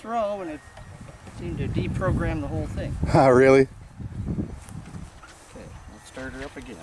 throw and it seemed to deprogram the whole thing. Oh, really? Okay, let's start her up again.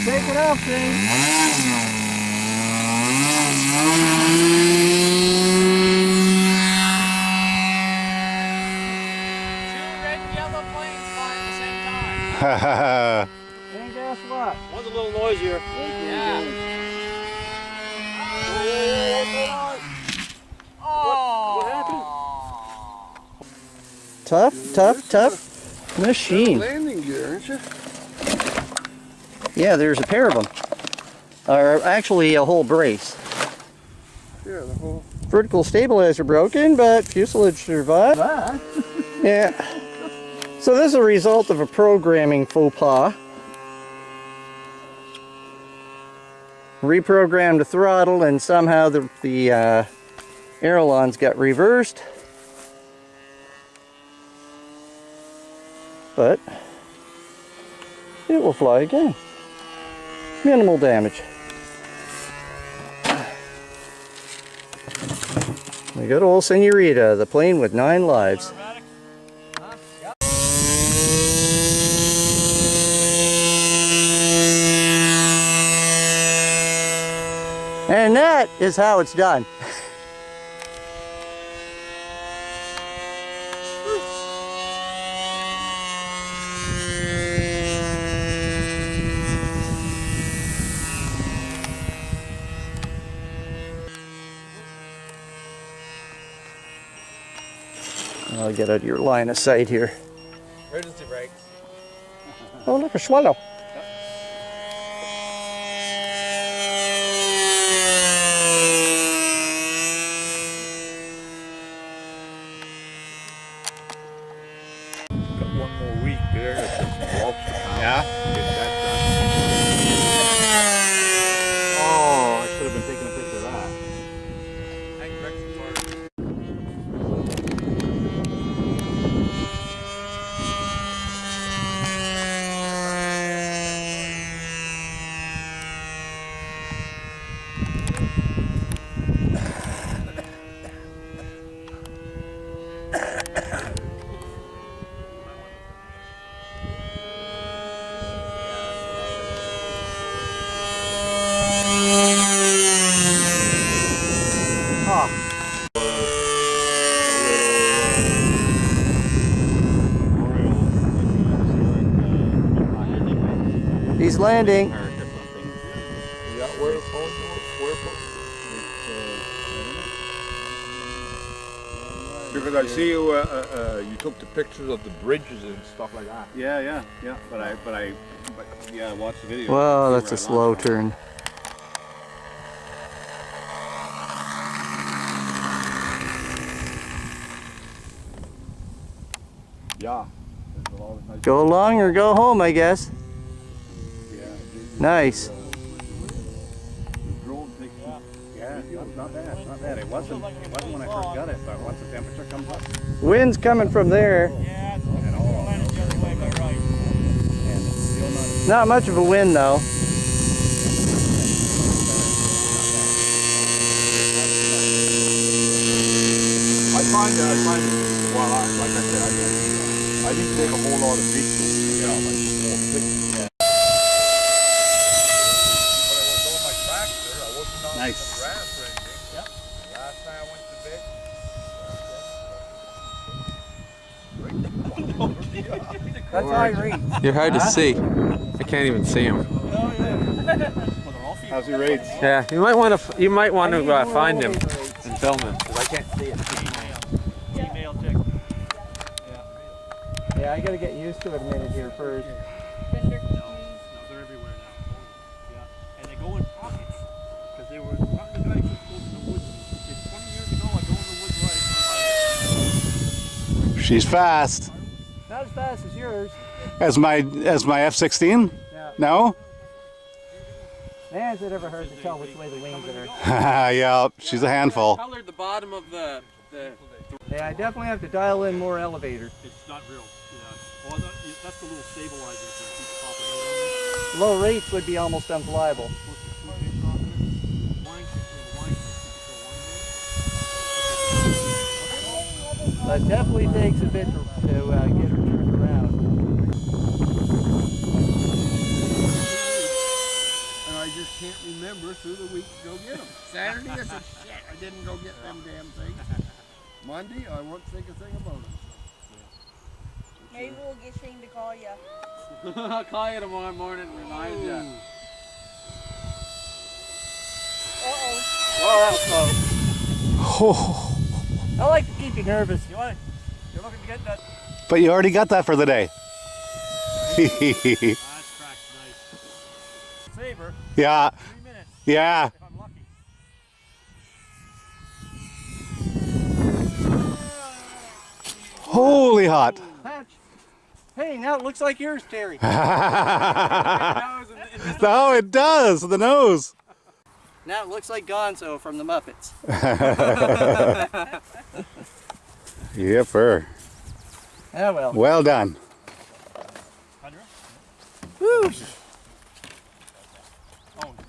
Take it off, James. And guess what? One's a little noisier. Yeah. What happened? Tough machine. Landing gear, aren't you? Yeah, there's a pair of them. Or actually a whole brace. Yeah, the whole... Vertical stabilizer broken, but fuselage survived. Yeah. So this is a result of a programming faux pas. Reprogrammed the throttle and somehow the ailerons got reversed. But it will fly again. Minimal damage. We got old Senorita, the plane with 9 lives. And that is how it's done. I'll get out of your line of sight here. Emergency brakes. Oh, look, a swallow. Got one more week there. Yeah? Get that done. Oh, I should have been taking a picture of that. He's landing. Because I see you, you took the pictures of the bridges and stuff like that. Yeah. But yeah, I watched the video. Well, that's a slow turn. Yeah. Go long or go home, I guess. Yeah. Nice. Yeah, not bad. It wasn't when I first got it, but once the temperature comes up. Wind's coming from there. Not much of a wind though. I find, well, like I said, I didn't take a whole lot of pictures, you know, like small pictures. Yeah. But I was on my tractor, I wasn't on Nice. the grass or anything. Yep. Last night I went to bed. That's how I read. You're hard to see. I can't even see him. Well, they're all female. How's your rates? Yeah, you might want to find him and film him because I can't see it. Email check. Yeah, I gotta get used to it a minute here first. No, they're everywhere now. Yeah, and they go in pockets because they were one of the guys used to go to the woods. It's 20 years ago. I go in the woods right. She's fast. Not as fast as yours. As my F-16? Yeah. No? Man, is it ever hard to tell which way the wings are. Yeah, she's a handful. Colored the bottom of the Yeah, I definitely have to dial in more elevator. It's not real. Yeah. Well, that's the little stabilizer that keeps popping out on Low rates would be almost unflyable. But it definitely takes a bit to get her turned around. And I just can't remember through the week to go get them. Saturday, I said, shit, I didn't go get them damn things. Monday, I won't think a thing about it. Maybe we'll get Shane to call you. I'll call you tomorrow morning and remind you. Uh-oh. Well, that was close. I like to keep you nervous. You're looking to get that. But you already got that for the day. That's cracked nice. Saber, Yeah, 3 minutes yeah. if I'm lucky. Holy hot. Patch. Hey, now it looks like yours, Terry. No, it does. The nose. Now it looks like Gonzo from the Muppets. Yepper. Oh well. Well done. Woo.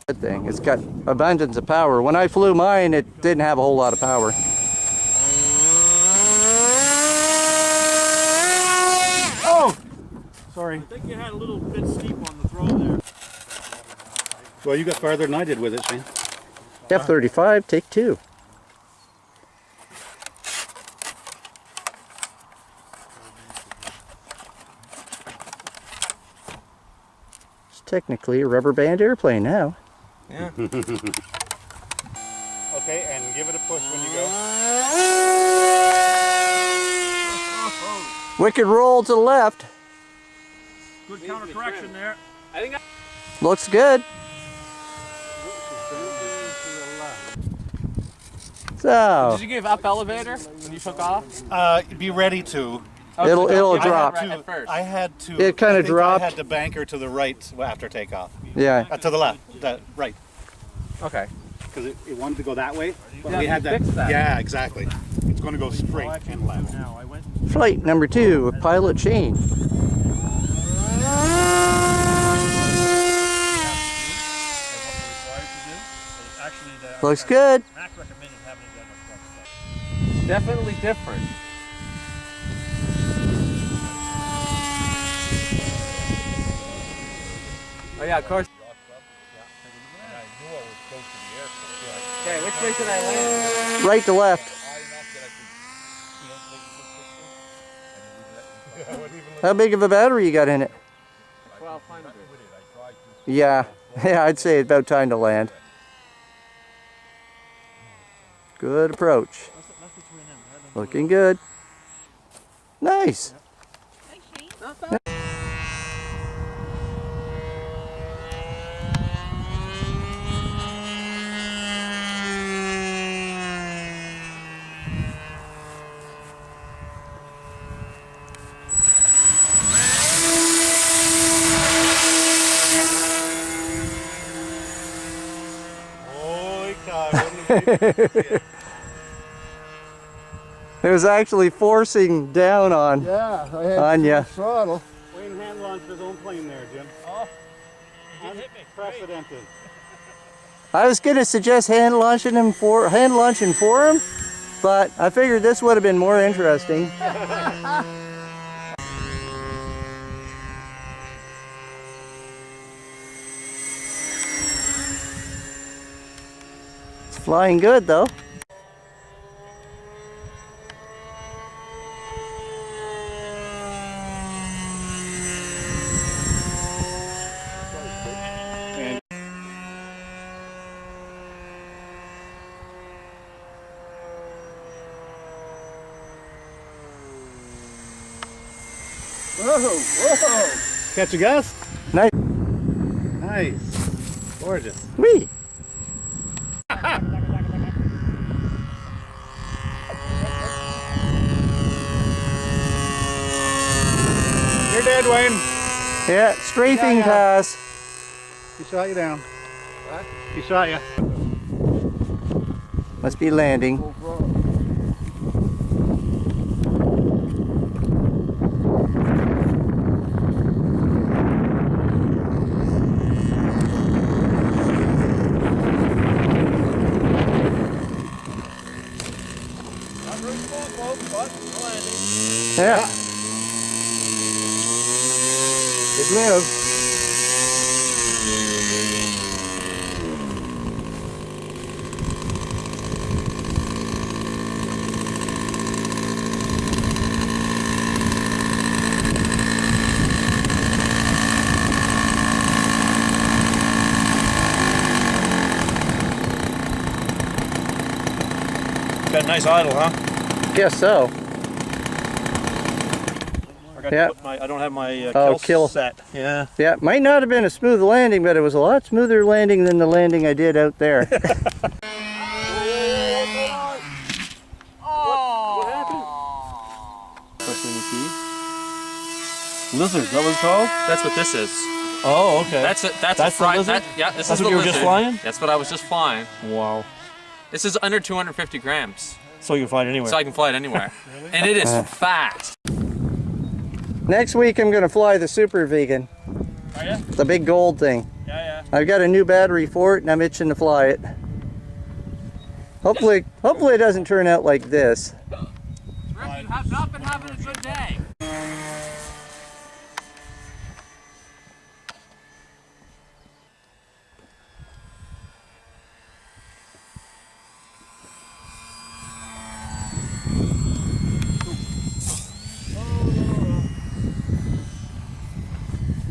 Good thing. It's got abundance of power. When I flew mine, it didn't have a whole lot of power. Oh! Sorry. I think you had a little bit steep on the throw there. Well, you got farther than I did with it, Shane. F-35, take 2. It's technically a rubber band airplane now. Yeah. Okay, and give it a push when you go. Wicked roll to the left. Good counter correction there. I think Looks good. So Did you give up elevator when you took off? Be ready to. it'll drop. At first. I had to. It kinda I think dropped. I had to bank her to the right after takeoff. Yeah. To the left. Right. Okay. Because it wanted to go that way. But Yeah, we had you that. fixed that. Yeah, exactly. It's going to go straight and left. Now I went. Flight number 2 with pilot Shane. Looks good. Mac recommended having it done up front. Definitely different. Oh yeah, of course. Okay, which way should I land? Right to left. How big of a battery you got in it? 1200. Yeah. Yeah, I'd say it's about time to land. Good approach. Looking good. Nice. Holy cow. What It was actually forcing down on you. Throttle. Wayne hand launched his own plane there, Jim. Oh, you did hit me. Unprecedented. I was gonna suggest hand launching for him, but I figured this would have been more interesting. It's flying good though. Whoa! Catch a gust? Nice. Nice. Gorgeous. Whee! You're dead, Wayne. Yeah, strafing pass. He shot you down. What? He shot you. Must be landing. Not very small, folks, but landing. Yeah. It lives. Got a nice idle, huh? Guess so. Yeah. I don't have my kill set. Yeah. Yeah, might not have been a smooth landing, but it was a lot smoother landing than the landing I did out there. What happened? Lizard, is that what it's called? That's what this is. Oh, okay. That's a the fry. lizard? Yeah, this That's is what the you were lizard. just flying? That's what I was just flying. Wow. This is under 250 grams, So you can fly it anywhere. so I can fly it anywhere. And it is fast. Next week I'm going to fly the Super Vegan. Are you? The big gold thing. Yeah, I've got a new battery for it and I'm itching to fly it. Hopefully it doesn't turn out like this. Rick, you have not been having a good day.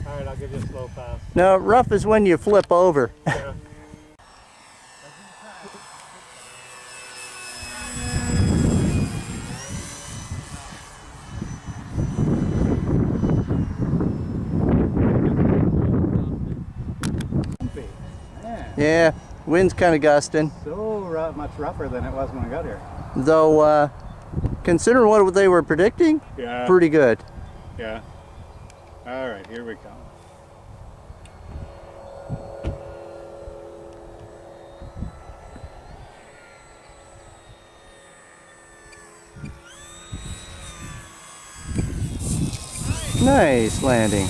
Alright, I'll give you a slow pass. No, rough is when you flip over. Yeah, wind's kind of gusting. So much rougher than it was when I got here. Though, considering what they were predicting, Yeah. pretty good. Yeah. Alright, here we come. Nice landing.